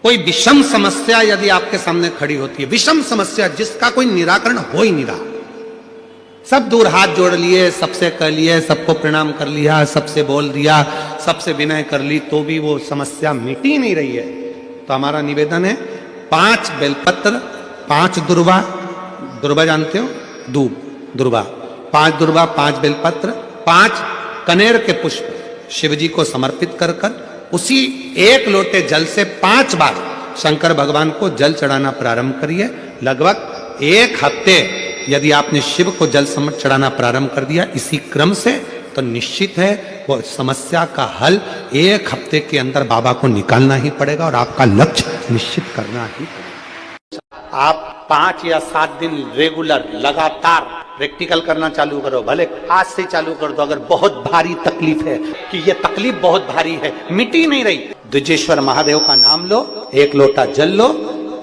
कोई विषम समस्या यदि आपके सामने खड़ी होती है, विषम समस्या जिसका कोई निराकरण हो ही नहीं रहा, सब दूर हाथ जोड़ लिए, सबसे कह लिए, सबको प्रणाम कर लिया, सबसे बोल दिया, सबसे विनय कर ली, तो भी वो समस्या मिट ही नहीं रही है, तो हमारा निवेदन है 5 बेलपत्र, 5 दुर्वा, दुर्वा जानते हो, दूब, दुर्वा, 5 दुर्वा, 5 बेलपत्र, 5 कनेर के पुष्प शिव जी को समर्पित कर कर उसी 1 लोटे जल से 5 बार शंकर भगवान को जल चढ़ाना प्रारंभ करिए। लगभग 1 हफ्ते यदि आपने शिव को जल चढ़ाना प्रारंभ कर दिया इसी क्रम से, तो निश्चित है वो समस्या का हल 1 हफ्ते के अंदर बाबा को निकालना ही पड़ेगा और आपका लक्ष्य निश्चित करना ही पड़ेगा। आप 5 या 7 दिन रेगुलर लगातार प्रैक्टिकल करना चालू करो, भले आज से चालू कर दो। अगर बहुत भारी तकलीफ है कि ये तकलीफ बहुत भारी है, मिटी नहीं रही, द्विजेश्वर महादेव का नाम लो, 1 लोटा जल लो,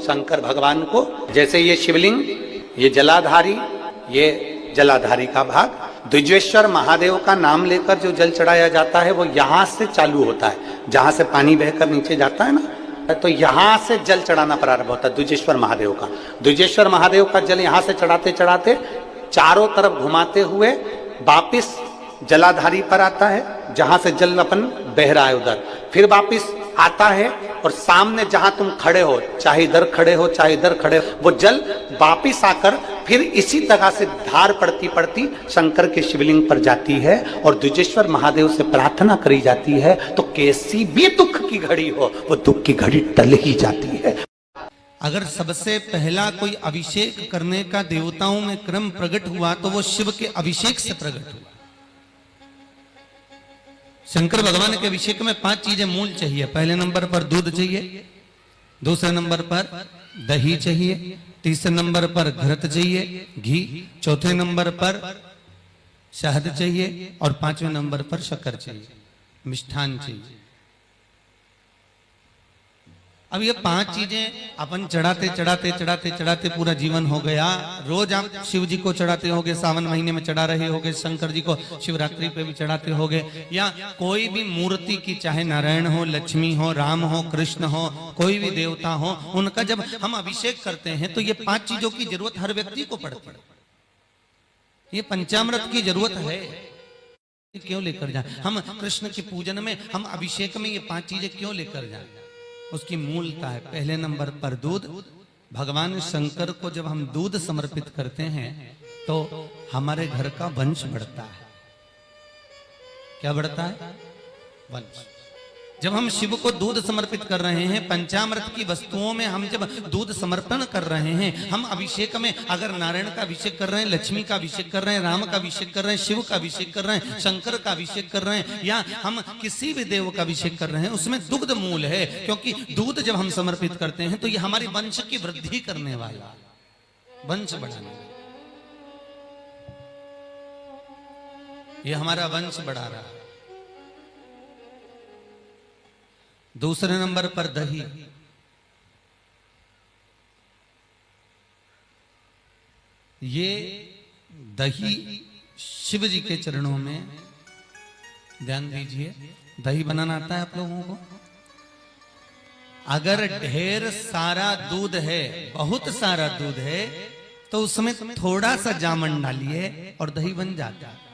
शंकर भगवान को, जैसे ये शिवलिंग, ये जलाधारी, ये जलाधारी का भाग, द्विजेश्वर महादेव का नाम लेकर जो जल चढ़ाया जाता है वो यहां से चालू होता है, जहां से पानी बहकर नीचे जाता है ना, तो यहां से जल चढ़ाना प्रारंभ होता है द्विजेश्वर महादेव का। द्विजेश्वर महादेव का जल यहां से चढ़ाते चढ़ाते चारों तरफ घुमाते हुए वापिस जलाधारी पर आता है, जहां से जल अपन बह रहा है उधर, फिर वापिस आता है और सामने जहां तुम खड़े हो, चाहे इधर खड़े हो चाहे इधर खड़े हो, वो जल वापिस आकर फिर इसी तरह से धार पड़ती पड़ती शंकर के शिवलिंग पर जाती है और द्विजेश्वर महादेव से प्रार्थना करी जाती है, तो कैसी भी दुख की घड़ी हो वो दुख की घड़ी टल ही जाती है। अगर सबसे पहला कोई अभिषेक करने का देवताओं में क्रम प्रकट हुआ तो वो शिव के अभिषेक से प्रकट हुआ। शंकर भगवान के अभिषेक में 5 चीजें मूल चाहिए। पहले नंबर पर दूध चाहिए, दूसरे नंबर पर दही चाहिए, तीसरे नंबर पर घृत चाहिए, घी, चौथे नंबर पर शहद चाहिए और 5वें नंबर पर शक्कर चाहिए, मिष्ठान चाहिए। अब ये 5 चीजें अपन चढ़ाते चढ़ाते चढ़ाते चढ़ाते पूरा जीवन हो गया। रोज आप शिव जी को चढ़ाते होगे, सावन महीने में चढ़ा रहे होगे, शंकर जी को शिवरात्रि पे भी चढ़ाते होगे, या कोई भी मूर्ति की, चाहे नारायण हो, लक्ष्मी हो, राम हो, कृष्ण हो, कोई भी देवता हो, उनका जब हम अभिषेक करते हैं तो ये 5 चीजों की जरूरत हर व्यक्ति को पड़ती है। ये पंचामृत की जरूरत है। क्यों लेकर जाए हम कृष्ण के पूजन में, हम अभिषेक में ये 5 चीजें क्यों लेकर जाए? उसकी मूलता है। पहले नंबर पर दूध। भगवान शंकर को जब हम दूध समर्पित करते हैं तो हमारे घर का वंश बढ़ता है। क्या बढ़ता है? वंश। जब हम शिव को दूध समर्पित कर रहे हैं, पंचामृत की वस्तुओं में हम जब दूध समर्पण कर रहे हैं, हम अभिषेक में अगर नारायण का अभिषेक कर रहे हैं, लक्ष्मी का अभिषेक कर रहे हैं, राम का अभिषेक कर रहे हैं, शिव का अभिषेक कर रहे हैं, शंकर का अभिषेक कर रहे हैं, या हम किसी भी देव का अभिषेक कर रहे हैं, उसमें दुग्ध मूल है। क्योंकि दूध जब हम समर्पित करते हैं तो ये हमारी वंश की वृद्धि करने वाला, वंश बढ़ाने, ये हमारा वंश बढ़ा रहा है। दूसरे नंबर पर दही। ये दही शिव जी के चरणों में, ध्यान दीजिए, दही बनाना आता है आप लोगों को? अगर ढेर सारा दूध है, बहुत सारा दूध है, तो उसमें थोड़ा सा जामन डालिए और दही बन जाता है।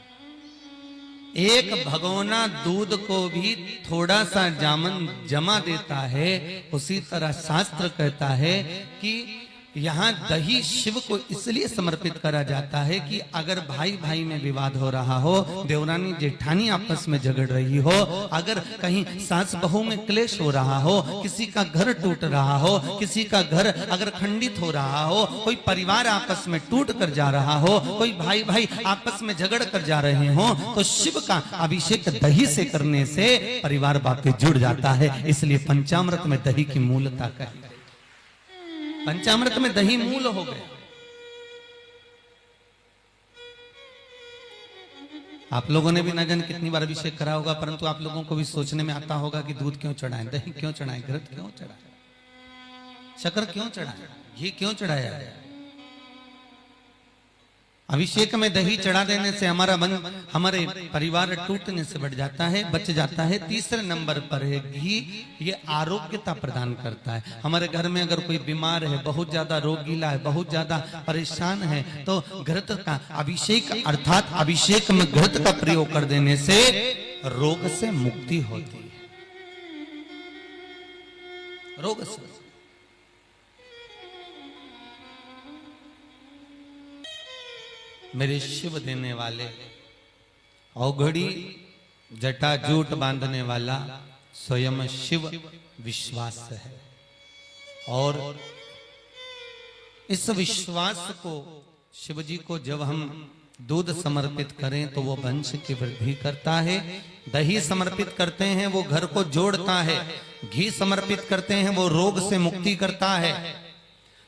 एक भगोना दूध को भी थोड़ा सा जामन जमा देता है। उसी तरह शास्त्र कहता है कि यहाँ दही शिव को इसलिए समर्पित करा जाता है कि अगर भाई भाई में विवाद हो रहा हो, देवरानी जेठानी आपस में झगड़ रही हो, अगर कहीं सास बहू में क्लेश हो रहा हो, किसी का घर टूट रहा हो, किसी का घर अगर खंडित हो रहा हो, कोई परिवार आपस में टूट कर जा रहा हो, कोई भाई भाई आपस में झगड़ कर जा रहे हो, तो शिव का अभिषेक दही से करने से परिवार वापस जुड़ जाता है। इसलिए पंचामृत में दही की मूलता कही। पंचामृत में दही मूल हो गया। आप लोगों ने भी न जाने कितनी बार अभिषेक करा होगा, परंतु आप लोगों को भी सोचने में आता होगा कि दूध क्यों चढ़ाएं, दही क्यों चढ़ाएं, घृत क्यों चढ़ाएं, शक्कर क्यों चढ़ाएं, घी क्यों चढ़ाया है? अभिषेक में दही चढ़ा देने से हमारे परिवार टूटने से बच जाता है। तीसरे नंबर पर है घी। ये आरोग्यता प्रदान करता है। हमारे घर में अगर कोई बीमार है, बहुत ज्यादा रोगीला है, बहुत ज्यादा परेशान है, तो घृत का अभिषेक अर्थात अभिषेक में घृत का प्रयोग कर देने से रोग से मुक्ति होती है। रोग से मेरे शिव देने वाले, औघड़ी जटाजूट बांधने वाला स्वयं शिव विश्वास है। और इस विश्वास को शिव जी को जब हम दूध समर्पित करें तो वो वंश की वृद्धि करता है। दही समर्पित करते हैं वो घर को जोड़ता है। घी समर्पित करते हैं वो रोग से मुक्ति करता है।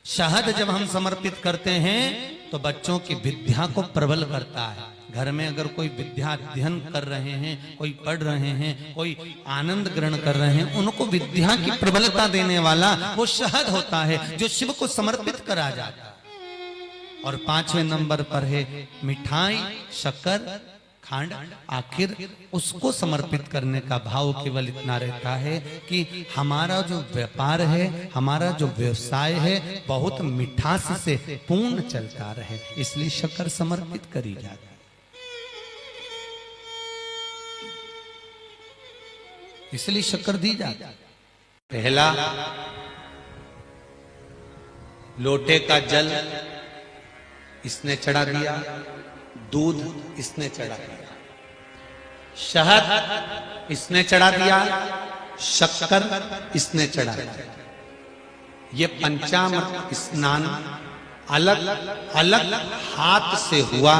शहद जब हम समर्पित करते हैं तो बच्चों की विद्या को प्रबल करता है। घर में अगर कोई विद्या अध्ययन कर रहे हैं, कोई पढ़ रहे हैं, कोई आनंद ग्रहण कर रहे हैं, उनको विद्या की प्रबलता देने वाला वो शहद होता है जो शिव को समर्पित करा जाता है। और 5वें नंबर पर है मिठाई, शक्कर, खांड। आखिर उसको समर्पित करने का भाव केवल इतना रहता है कि हमारा जो व्यापार है, हमारा जो व्यवसाय है, बहुत मिठास से पूर्ण चलता रहे, इसलिए शक्कर समर्पित करी जाती है। इसलिए शक्कर दी जाती है। पहला लोटे का जल इसने चढ़ा दिया, दूध इसने चढ़ा दिया, शहद इसने चढ़ा दिया, शक्कर इसने चढ़ा दिया। ये पंचामृत स्नान अलग अलग हाथ से हुआ।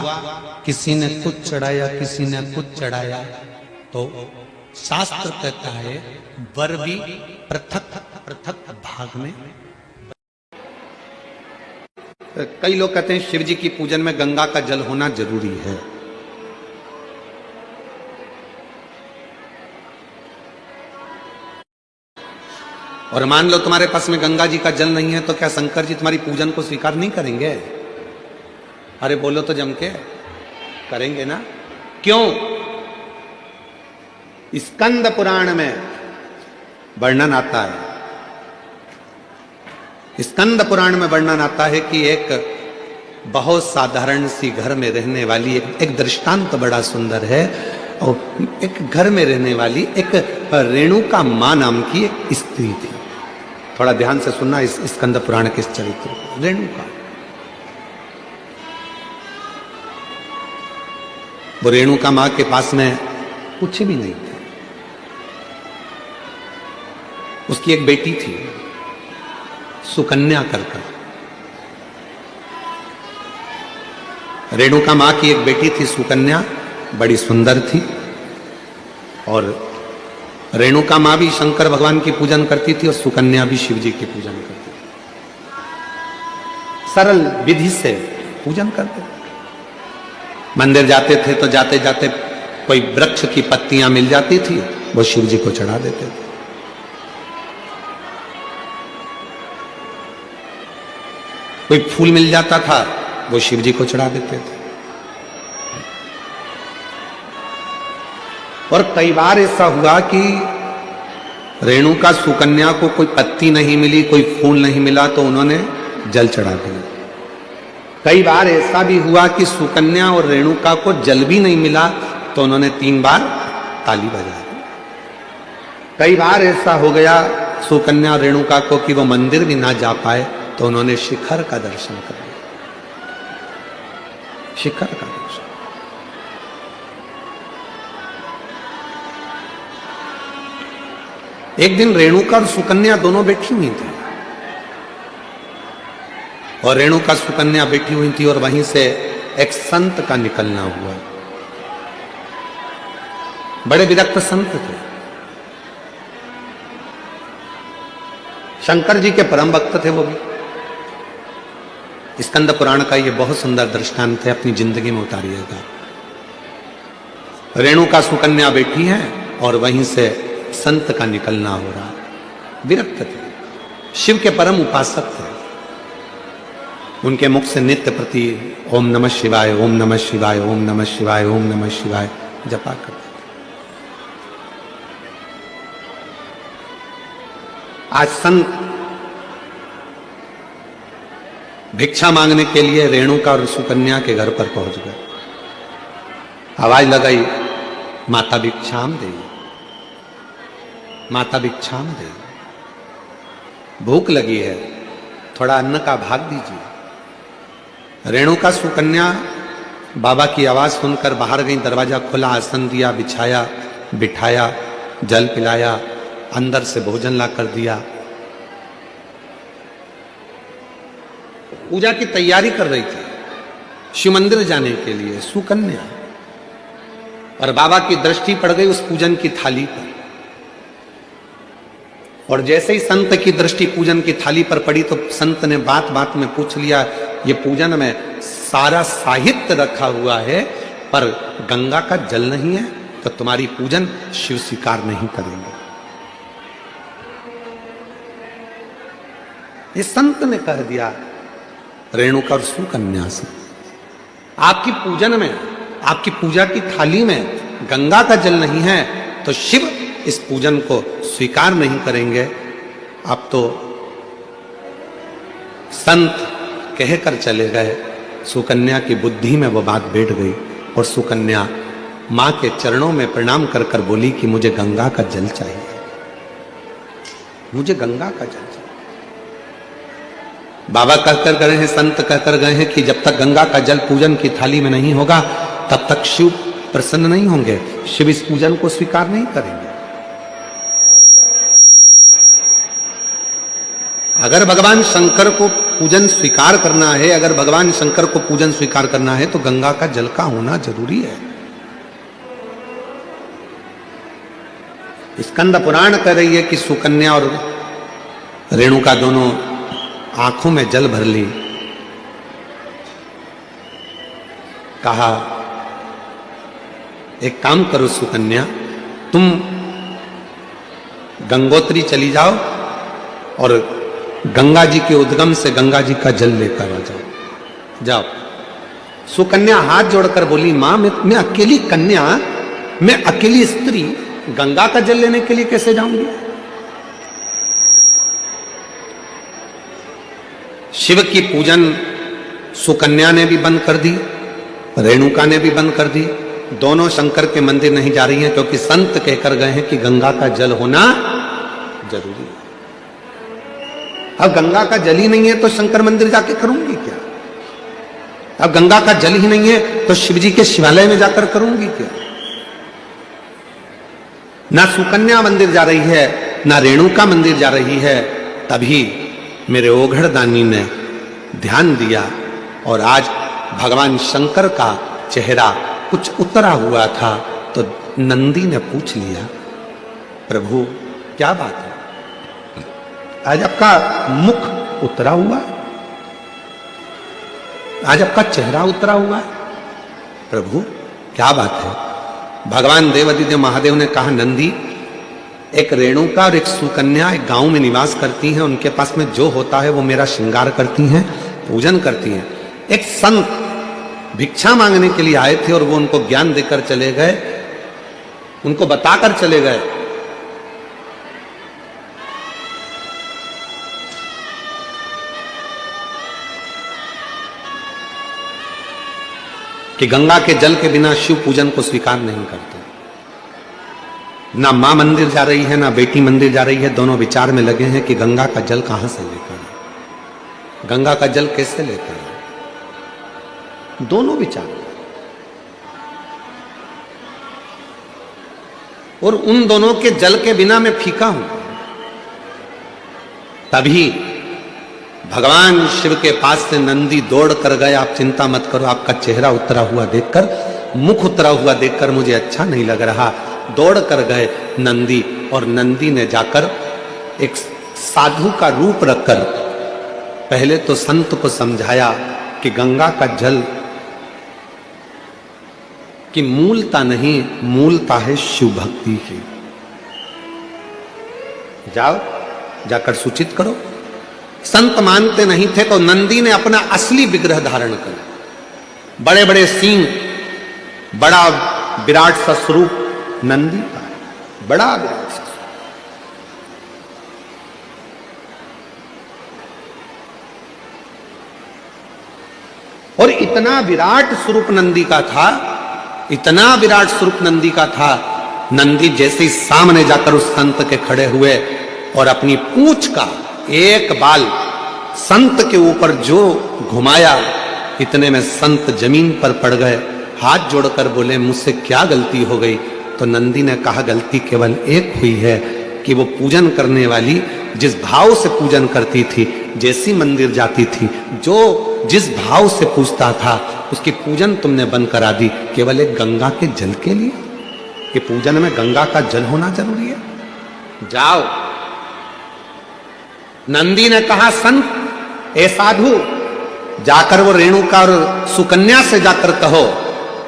किसी ने कुछ चढ़ाया, किसी ने कुछ चढ़ाया। तो शास्त्र कहता है वर भी पृथक पृथक भाग में। कई लोग कहते हैं शिव जी की पूजन में गंगा का जल होना जरूरी है। और मान लो तुम्हारे पास में गंगा जी का जल नहीं है तो क्या शंकर जी तुम्हारी पूजन को स्वीकार नहीं करेंगे? अरे बोलो तो जम के करेंगे ना। क्यों? स्कंद पुराण में वर्णन आता है, स्कंद पुराण में वर्णन आता है कि एक बहुत साधारण सी घर में रहने वाली एक दृष्टांत बड़ा सुंदर है। और एक घर में रहने वाली एक रेणुका मां नाम की एक स्त्री थी। थोड़ा ध्यान से सुनना इस स्कंद पुराण के इस चरित्र को। रेणुका, वो रेणुका मां के पास में कुछ भी नहीं था। उसकी एक बेटी थी सुकन्या कर। रेणुका मां की एक बेटी थी सुकन्या, बड़ी सुंदर थी। और रेणुका मां भी शंकर भगवान की पूजन करती थी और सुकन्या भी शिव जी की पूजन करती थी। सरल विधि से पूजन करते थे। मंदिर जाते थे तो जाते जाते कोई वृक्ष की पत्तियां मिल जाती थी, वो शिव जी को चढ़ा देते थे। कोई फूल मिल जाता था, वो शिव जी को चढ़ा देते थे। और कई बार ऐसा हुआ कि रेणुका सुकन्या को कोई पत्ती नहीं मिली, कोई फूल नहीं मिला, तो उन्होंने जल चढ़ा दिया। कई बार ऐसा भी हुआ कि सुकन्या और रेणुका को जल भी नहीं मिला, तो उन्होंने 3 बार ताली बजा दी। कई बार ऐसा हो गया सुकन्या और रेणुका को कि वो मंदिर भी ना जा पाए, तो उन्होंने शिखर का दर्शन कर लिया। शिखर का दर्शन। एक दिन रेणुका और सुकन्या दोनों बैठी हुई थी, और रेणुका सुकन्या बैठी हुई थी, और वहीं से एक संत का निकलना हुआ। बड़े विरक्त संत थे, शंकर जी के परम भक्त थे वो भी। स्कंद पुराण का ये बहुत सुंदर दृष्टांत है, अपनी जिंदगी में उतारिएगा। रेणुका सुकन्या बैठी है और वहीं से संत का निकलना हो रहा। विरक्त थे, शिव के परम उपासक थे। उनके मुख से नित्य प्रति ओम नमः शिवाय, ओम नमः शिवाय, ओम नमः शिवाय, ओम नमः शिवाय जपा करते थे। आज संत भिक्षा मांगने के लिए रेणुका और सुकन्या के घर पर पहुंच गए। आवाज लगाई, माता भिक्षाम दे, माता भिक्षाम दे, भूख लगी है, थोड़ा अन्न का भाग दीजिए। रेणुका सुकन्या बाबा की आवाज सुनकर बाहर गई, दरवाजा खोला, आसन दिया, बिछाया, बिठाया, जल पिलाया, अंदर से भोजन ला कर दिया। पूजा की तैयारी कर रही थी शिव मंदिर जाने के लिए सुकन्या, और बाबा की दृष्टि पड़ गई उस पूजन की थाली पर। और जैसे ही संत की दृष्टि पूजन की थाली पर पड़ी तो संत ने बात बात में पूछ लिया, ये पूजन में सारा साहित्य रखा हुआ है पर गंगा का जल नहीं है, तो तुम्हारी पूजन शिव स्वीकार नहीं करेंगे। ये संत ने कह दिया रेणुका और सुकन्या से, आपकी पूजन में, आपकी पूजा की थाली में गंगा का जल नहीं है तो शिव इस पूजन को स्वीकार नहीं करेंगे। अब तो संत कहकर चले गए। सुकन्या की बुद्धि में वो बात बैठ गई और सुकन्या मां के चरणों में प्रणाम कर कर बोली कि मुझे गंगा का जल चाहिए, मुझे गंगा का जल चाहिए। बाबा कहकर गए हैं, संत कहकर गए हैं कि जब तक गंगा का जल पूजन की थाली में नहीं होगा तब तक शिव प्रसन्न नहीं होंगे, शिव इस पूजन को स्वीकार नहीं करेंगे। अगर भगवान शंकर को पूजन स्वीकार करना है, अगर भगवान शंकर को पूजन स्वीकार करना है तो गंगा का जल का होना जरूरी है। स्कंद पुराण कह रही है कि सुकन्या और रेणुका दोनों आंखों में जल भर ली। कहा एक काम करो सुकन्या, तुम गंगोत्री चली जाओ और गंगा जी के उद्गम से गंगा जी का जल लेकर आ जाओ। जाओ। सुकन्या हाथ जोड़कर बोली, मां मैं अकेली कन्या, मैं अकेली स्त्री गंगा का जल लेने के लिए कैसे जाऊंगी? शिव की पूजन सुकन्या ने भी बंद कर दी, रेणुका ने भी बंद कर दी। दोनों शंकर के मंदिर नहीं जा रही हैं क्योंकि संत कहकर गए हैं कि गंगा का जल होना जरूरी है। अब गंगा का जल ही नहीं है तो शंकर मंदिर जाके करूंगी क्या? अब गंगा का जल ही नहीं है तो शिव जी के शिवालय में जाकर करूंगी क्या? ना सुकन्या मंदिर जा रही है, ना रेणुका मंदिर जा रही है। तभी मेरे ओघड़ दानी ने ध्यान दिया और आज भगवान शंकर का चेहरा कुछ उतरा हुआ था तो नंदी ने पूछ लिया, प्रभु क्या बात है, आज आपका मुख उतरा हुआ है, आज आपका चेहरा उतरा हुआ है, प्रभु क्या बात है? भगवान देवादिदेव महादेव ने कहा, नंदी एक रेणुका और एक सुकन्या एक गांव में निवास करती हैं, उनके पास में जो होता है वो मेरा श्रृंगार करती हैं, पूजन करती हैं। एक संत भिक्षा मांगने के लिए आए थे और वो उनको ज्ञान देकर चले गए, उनको बताकर चले गए कि गंगा के जल के बिना शिव पूजन को स्वीकार नहीं करते। ना मां मंदिर जा रही है, ना बेटी मंदिर जा रही है, दोनों विचार में लगे हैं कि गंगा का जल कहां से लेकर आए, गंगा का जल कैसे लेकर आए, दोनों विचार। और उन दोनों के जल के बिना मैं फीका हूं। तभी भगवान शिव के पास से नंदी दौड़ कर गए, आप चिंता मत करो, आपका चेहरा उतरा हुआ देखकर, मुख उतरा हुआ देखकर मुझे अच्छा नहीं लग रहा। दौड़ कर गए नंदी और नंदी ने जाकर एक साधु का रूप रखकर पहले तो संत को समझाया कि गंगा का जल की मूलता नहीं, मूलता है शिव भक्ति की। जाओ जाकर सूचित करो संत मानते नहीं थे तो नंदी ने अपना असली विग्रह धारण कर, बड़े बड़े सींग, बड़ा विराट सा स्वरूप नंदी का, बड़ा विराट सा। और इतना विराट स्वरूप नंदी का था, इतना विराट स्वरूप नंदी का था, नंदी जैसे ही सामने जाकर उस संत के खड़े हुए और अपनी पूंछ का एक बाल संत के ऊपर जो घुमाया, इतने में संत जमीन पर पड़ गए, हाथ जोड़कर बोले मुझसे क्या गलती हो गई। तो नंदी ने कहा गलती केवल एक हुई है कि वो पूजन करने वाली जिस भाव से पूजन करती थी, जैसी मंदिर जाती थी, जो जिस भाव से पूजता था, उसकी पूजन तुमने बंद करा दी केवल एक गंगा के जल के लिए। ये पूजन में गंगा का जल होना जरूरी है। जाओ। नंदी ने कहा संत, ए साधु, जाकर वो रेणुका और सुकन्या से जाकर कहो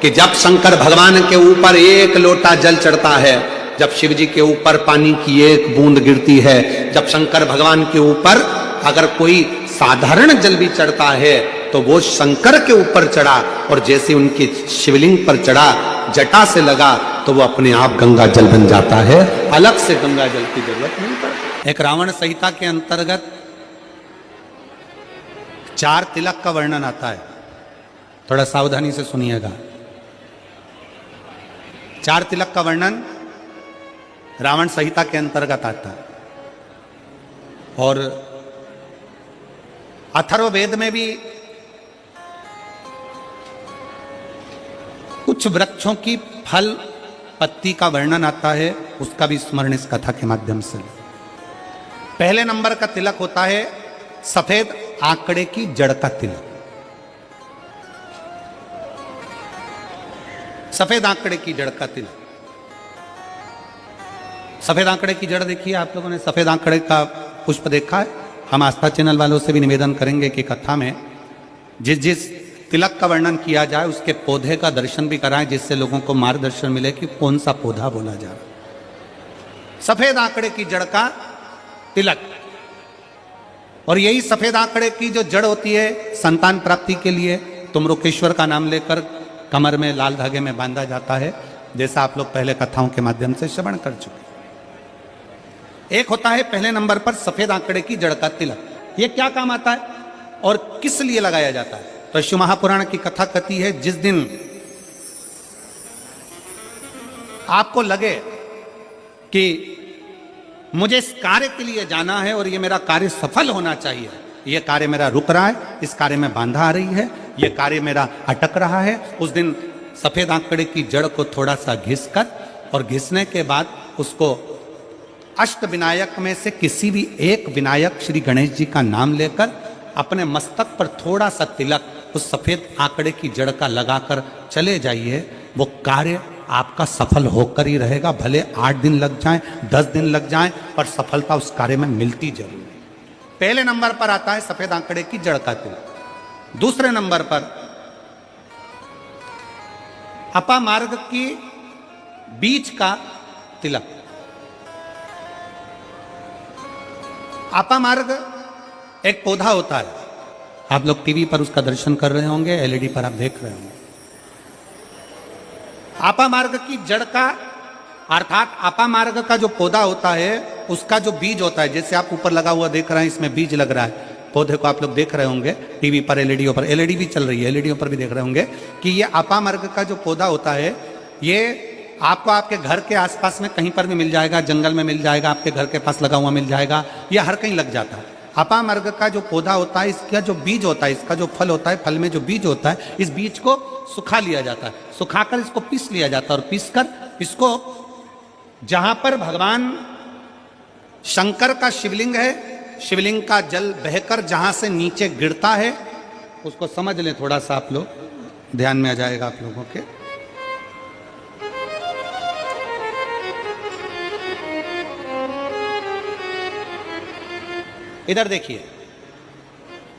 कि जब शंकर भगवान के ऊपर एक लोटा जल चढ़ता है, जब शिव जी के ऊपर पानी की एक बूंद गिरती है, जब शंकर भगवान के ऊपर अगर कोई साधारण जल भी चढ़ता है तो वो शंकर के ऊपर चढ़ा, और जैसे उनकी शिवलिंग पर चढ़ा, जटा से लगा, तो वो अपने आप गंगा जल बन जाता है, अलग से गंगा जल की जरूरत नहीं पड़ती। एक रावण संहिता के अंतर्गत 4 तिलक का वर्णन आता है, थोड़ा सावधानी से सुनिएगा। 4 तिलक का वर्णन रावण संहिता के अंतर्गत आता है, और अथर्ववेद में भी कुछ वृक्षों की फल पत्ती का वर्णन आता है, उसका भी स्मरण इस कथा के माध्यम से। पहले नंबर का तिलक होता है सफेद आंकड़े की जड़ का तिलक। सफेद आंकड़े की जड़ का तिलक। सफेद आंकड़े की जड़ देखिए, आप लोगों ने सफेद आंकड़े का पुष्प देखा है? हम आस्था चैनल वालों से भी निवेदन करेंगे कि कथा में जिस जिस तिलक का वर्णन किया जाए उसके पौधे का दर्शन भी कराएं, जिससे लोगों को मार्गदर्शन मिले कि कौन सा पौधा बोला जा रहा। सफेद आंकड़े की जड़ का तिलक, और यही सफेद आंकड़े की जो जड़ होती है संतान प्राप्ति के लिए तुमरुकेश्वर का नाम लेकर कमर में लाल धागे में बांधा जाता है, जैसा आप लोग पहले कथाओं के माध्यम से श्रवण कर चुके। एक होता है पहले नंबर पर सफेद आंकड़े की जड़ का तिलक। यह क्या काम आता है और किस लिए लगाया जाता है? तो शिव महापुराण की कथा कहती है, जिस दिन आपको लगे कि मुझे इस कार्य के लिए जाना है और ये मेरा कार्य सफल होना चाहिए, ये कार्य मेरा रुक रहा है, इस कार्य में बांधा आ रही है, ये कार्य मेरा अटक रहा है, उस दिन सफेद आंकड़े की जड़ को थोड़ा सा घिस कर, और घिसने के बाद उसको अष्ट विनायक में से किसी भी एक विनायक श्री गणेश जी का नाम लेकर अपने मस्तक पर थोड़ा सा तिलक उस सफेद आंकड़े की जड़ का लगाकर चले जाइए। वो कार्य आपका सफल होकर ही रहेगा, भले 8 दिन लग जाएं, 10 दिन लग जाएं, पर सफलता उस कार्य में मिलती जरूर है। पहले नंबर पर आता है सफेद आंकड़े की जड़ का तिलक। दूसरे नंबर पर अपामार्ग की बीज का तिलक। अपामार्ग एक पौधा होता है, आप लोग टीवी पर उसका दर्शन कर रहे होंगे, एलईडी पर आप देख रहे होंगे। अपामार्ग की जड़ का अर्थात अपामार्ग का जो पौधा होता है उसका जो बीज होता है, जैसे आप ऊपर लगा हुआ देख रहे हैं, इसमें बीज लग रहा है, पौधे को आप लोग देख रहे होंगे टीवी पर, एलईडीओ पर, एलईडी भी चल रही है, एलईडीओ पर भी देख रहे होंगे कि ये अपामार्ग का जो पौधा होता है, ये आपको आपके घर के आसपास में कहीं पर भी मिल जाएगा, जंगल में मिल जाएगा, आपके घर के पास लगा हुआ मिल जाएगा, ये हर कहीं लग जाता है। अपामार्ग का जो पौधा होता है, इसका जो बीज होता है, इसका जो फल होता है, फल में जो बीज होता है, इस बीज को सुखा लिया जाता है, सुखाकर इसको पीस लिया जाता है, और पीसकर इसको जहां पर भगवान शंकर का शिवलिंग है, शिवलिंग का जल बहकर जहां से नीचे गिरता है, उसको समझ लें, थोड़ा सा आप लोग ध्यान में आ जाएगा आप लोगों के। इधर देखिए,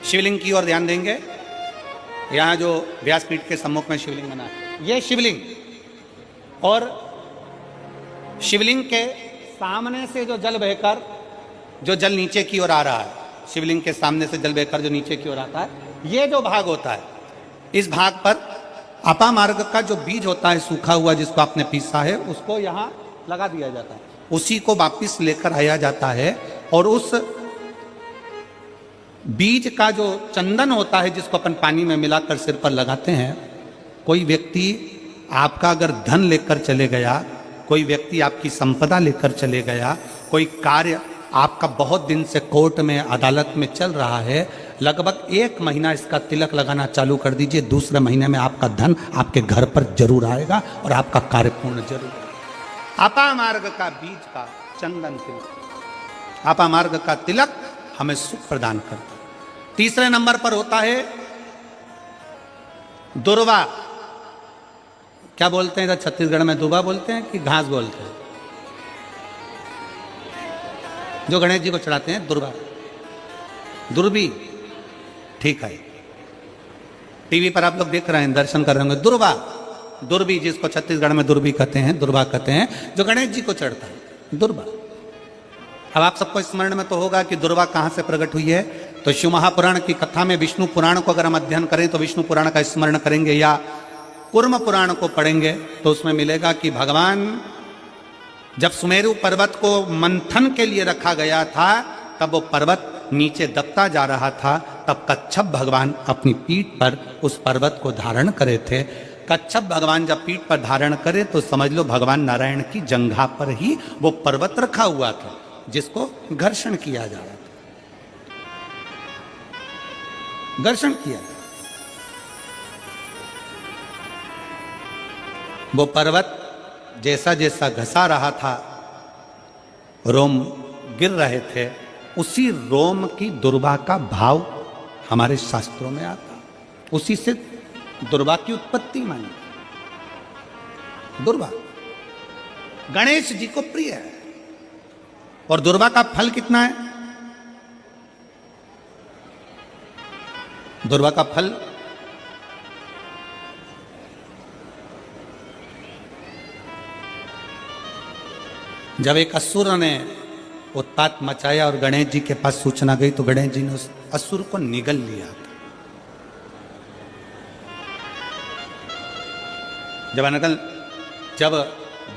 शिवलिंग की ओर ध्यान देंगे। यहां जो व्यासपीठ के सम्मुख में शिवलिंग बना है, यह शिवलिंग, और शिवलिंग के सामने से जो जल बहकर, जो जल नीचे की ओर आ रहा है, शिवलिंग के सामने से जल बहकर जो नीचे की ओर आता है, ये जो भाग होता है, इस भाग पर अपामार्ग का जो बीज होता है सूखा हुआ, जिसको आपने पीसा है, उसको यहाँ लगा दिया जाता है। उसी को वापिस लेकर आया जाता है और उस बीज का जो चंदन होता है, जिसको अपन पानी में मिलाकर सिर पर लगाते हैं, कोई व्यक्ति आपका अगर धन लेकर चले गया, कोई व्यक्ति आपकी संपदा लेकर चले गया, कोई कार्य आपका बहुत दिन से कोर्ट में अदालत में चल रहा है, लगभग 1 महीना इसका तिलक लगाना चालू कर दीजिए, दूसरे महीने में आपका धन आपके घर पर जरूर आएगा और आपका कार्य पूर्ण जरूर होगा। अपामार्ग का बीज का चंदन तिलक, अपामार्ग का तिलक हमें सुख प्रदान करता है। तीसरे नंबर पर होता है दुर्वा। क्या बोलते हैं इधर छत्तीसगढ़ में, दुर्वा बोलते हैं कि घास बोलते हैं? जो गणेश जी को चढ़ाते हैं दुर्वा, दुर्बी, ठीक है। टीवी पर आप लोग देख रहे हैं, दर्शन कर रहे होंगे। दुर्वा, दुर्बी, जिसको छत्तीसगढ़ में दुर्बी कहते हैं, दुर्वा कहते हैं, जो गणेश जी को चढ़ता है, दुर्वा। अब आप सबको स्मरण में तो होगा कि दुर्वा कहां से प्रकट हुई है। तो शिव महापुराण की कथा में विष्णु पुराण को अगर हम अध्ययन करें तो विष्णु पुराण का स्मरण करेंगे या कूर्म पुराण को पढ़ेंगे तो उसमें मिलेगा कि भगवान जब सुमेरु पर्वत को मंथन के लिए रखा गया था, तब वो पर्वत नीचे दबता जा रहा था, तब कच्छप भगवान अपनी पीठ पर उस पर्वत को धारण करे थे। कच्छप भगवान जब पीठ पर धारण करे तो समझ लो भगवान नारायण की जंघा पर ही वो पर्वत रखा हुआ था, जिसको घर्षण किया जा रहा था, घर्षण किया। वो पर्वत जैसा जैसा घसा रहा था, रोम गिर रहे थे, उसी रोम की दुर्वा का भाव हमारे शास्त्रों में आता, उसी से दुर्वा की उत्पत्ति मानी। दुर्वा गणेश जी को प्रिय है। और दुर्वा का फल कितना है? दुर्वा का फल जब एक असुर ने उत्पात मचाया और गणेश जी के पास सूचना गई तो गणेश जी ने उस असुर को निगल लिया था। जब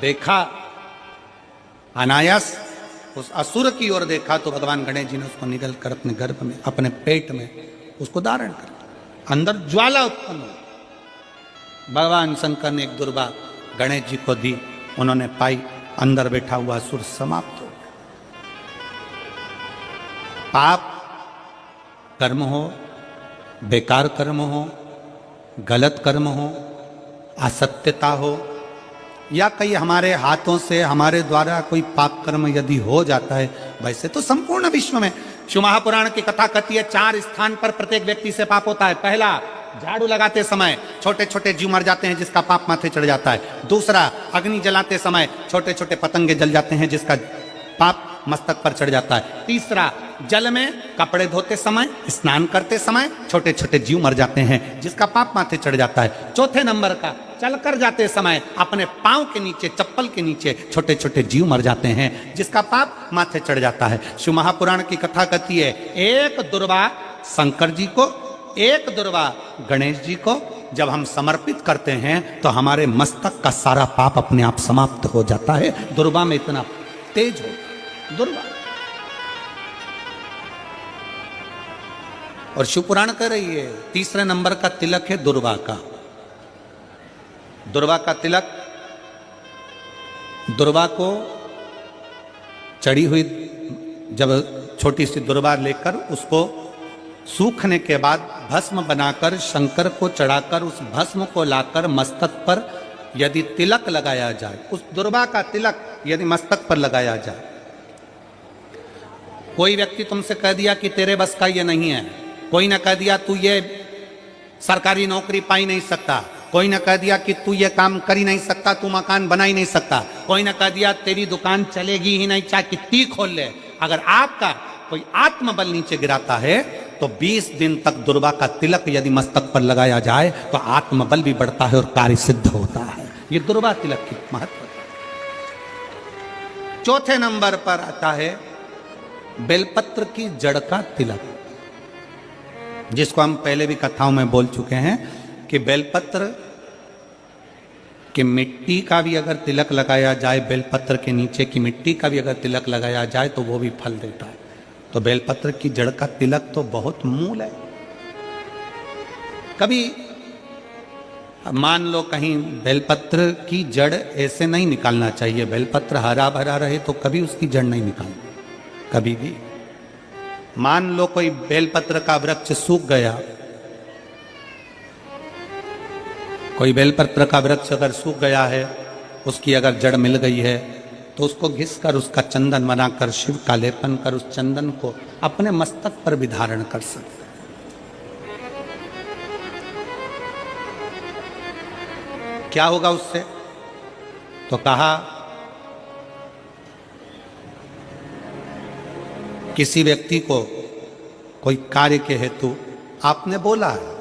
देखा अनायास उस असुर की ओर देखा तो भगवान गणेश जी ने उसको निगल कर अपने गर्भ में, अपने पेट में उसको धारण कर, अंदर ज्वाला उत्पन्न हुई। भगवान शंकर ने एक दुर्वा गणेश जी को दी, उन्होंने पाई, अंदर बैठा हुआ असुर समाप्त हो गया। पाप कर्म हो, बेकार कर्म हो, गलत कर्म हो, असत्यता हो, या कई हमारे हाथों से हमारे द्वारा कोई पाप कर्म यदि हो जाता है, वैसे तो संपूर्ण विश्व में शिव महापुराण की कथा कहती है 4 स्थान पर प्रत्येक व्यक्ति से पाप होता है। पहला, झाड़ू लगाते समय छोटे छोटे जीव मर जाते हैं जिसका पाप माथे चढ़ जाता है। दूसरा, अग्नि जलाते समय छोटे छोटे पतंगे जल जाते हैं जिसका पाप मस्तक पर चढ़ जाता है। तीसरा, जल में कपड़े धोते समय, स्नान करते समय छोटे छोटे जीव मर जाते हैं जिसका पाप माथे चढ़ जाता है। चौथे नंबर का, चलकर जाते समय अपने पांव के नीचे, चप्पल के नीचे छोटे छोटे जीव मर जाते हैं जिसका पाप माथे चढ़ जाता है। शिव महापुराण की कथा कहती है एक दुर्वा शंकर जी को, एक दुर्वा गणेश जी को जब हम समर्पित करते हैं तो हमारे मस्तक का सारा पाप अपने आप समाप्त हो जाता है। दुर्वा में इतना तेज हो, दुर्वा। और शिव पुराण कह रही है तीसरे नंबर का तिलक है दुर्वा का। दुर्वा का तिलक, दुर्वा को चढ़ी हुई जब छोटी सी दुर्वा लेकर उसको सूखने के बाद भस्म बनाकर शंकर को चढ़ाकर उस भस्म को लाकर मस्तक पर यदि तिलक लगाया जाए, उस दुर्वा का तिलक यदि मस्तक पर लगाया जाए, कोई व्यक्ति तुमसे कह दिया कि तेरे बस का ये नहीं है, कोई ने कह दिया तू ये सरकारी नौकरी पा ही नहीं सकता, कोई ने कह दिया कि तू ये काम कर ही नहीं सकता, तू मकान बना ही नहीं सकता, कोई ने कह दिया तेरी दुकान चलेगी ही नहीं, चाहे कितनी खोल ले, अगर आपका कोई आत्मबल नीचे गिराता है तो 20 दिन तक दुर्वा का तिलक यदि मस्तक पर लगाया जाए तो आत्मबल भी बढ़ता है और कार्य सिद्ध होता है। ये दुर्वा तिलक की महत्व है। चौथे नंबर पर आता है बेलपत्र की जड़ का तिलक, जिसको हम पहले भी कथाओं में बोल चुके हैं कि बेलपत्र कि मिट्टी का भी अगर तिलक लगाया जाए, बेलपत्र के नीचे की मिट्टी का भी अगर तिलक लगाया जाए तो वो भी फल देता है। तो बेलपत्र की जड़ का तिलक तो बहुत मूल है। कभी मान लो कहीं बेलपत्र की जड़ ऐसे नहीं निकालना चाहिए, बेलपत्र हरा भरा रहे तो कभी उसकी जड़ नहीं निकालनी, कभी भी। मान लो कोई बेलपत्र का वृक्ष सूख गया, कोई बेलपत्र का वृक्ष अगर सूख गया है, उसकी अगर जड़ मिल गई है तो उसको घिस कर उसका चंदन बनाकर, शिव का लेपन कर उस चंदन को अपने मस्तक पर भी धारण कर सकते। क्या होगा उससे? तो कहा किसी व्यक्ति को कोई कार्य के हेतु आपने बोला है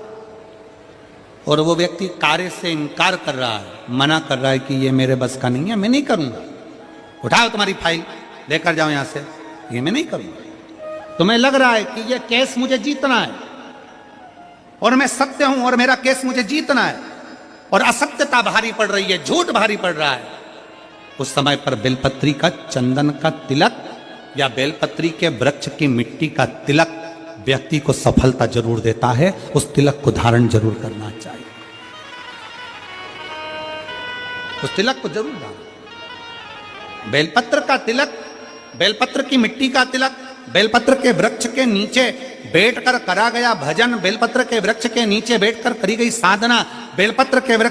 और वो व्यक्ति कार्य से इनकार कर रहा है, मना कर रहा है कि ये मेरे बस का नहीं है, मैं नहीं करूंगा, उठाओ तुम्हारी फाइल लेकर जाओ यहां से, ये मैं नहीं करूंगा। तुम्हें लग रहा है कि ये केस मुझे जीतना है और मैं सत्य हूं और मेरा केस मुझे जीतना है और असत्यता भारी पड़ रही है, झूठ भारी पड़ रहा है। उस समय पर बेलपत्री का चंदन का तिलक या बेलपत्री के वृक्ष की मिट्टी का तिलक व्यक्ति को सफलता जरूर देता है। उस तिलक को धारण जरूर करना चाहिए, उस तिलक को जरूर धारण। बेलपत्र का तिलक, बेलपत्र की मिट्टी का तिलक, बेलपत्र के वृक्ष के नीचे बैठकर करा गया भजन, बेलपत्र के वृक्ष के नीचे बैठकर करी गई साधना, बेलपत्र के वृक्ष